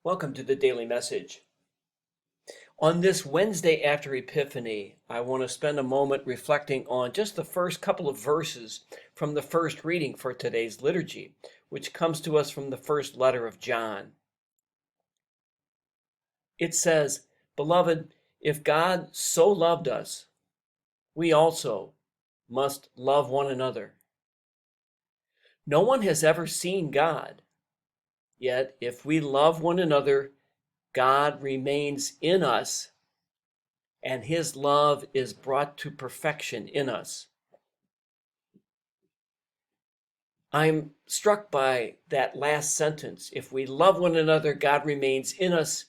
Welcome to the Daily Message. On this Wednesday after Epiphany, I want to spend a moment reflecting on just the first couple of verses from the first reading for today's liturgy, which comes to us from the first letter of John. It says, "Beloved, if God so loved us, we also must love one another. No one has ever seen God, yet if we love one another, God remains in us, and his love is brought to perfection in us." I'm struck by that last sentence. If we love one another, God remains in us,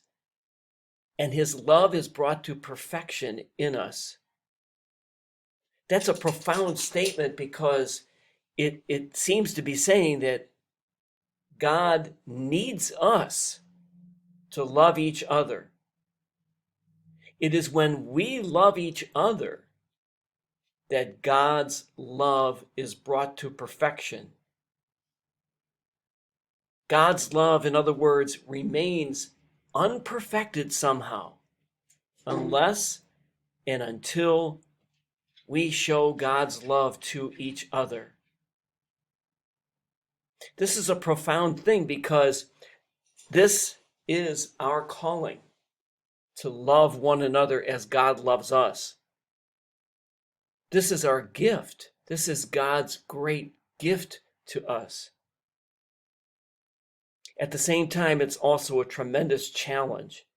and his love is brought to perfection in us. That's a profound statement because it seems to be saying that God needs us to love each other. It is when we love each other that God's love is brought to perfection. God's love, in other words, remains unperfected somehow, unless and until we show God's love to each other. This is a profound thing because this is our calling, to love one another as God loves us. This is our gift. This is God's great gift to us. At the same time, it's also a tremendous challenge.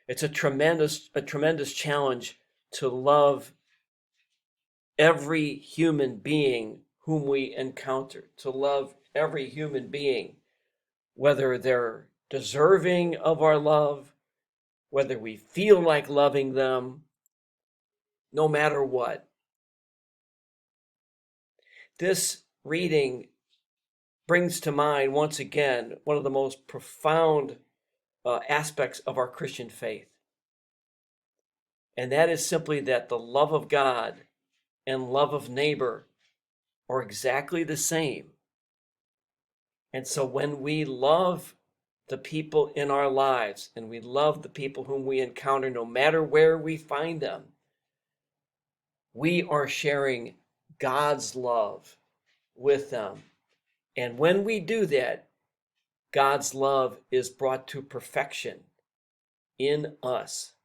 It's a tremendous challenge to love every human being whom we encounter, to love every human being, whether they're deserving of our love, whether we feel like loving them, no matter what. This reading brings to mind, once again, one of the most profound aspects of our Christian faith. And that is simply that the love of God and love of neighbor are exactly the same. And so when we love the people in our lives and we love the people whom we encounter, no matter where we find them, we are sharing God's love with them. And when we do that, God's love is brought to perfection in us.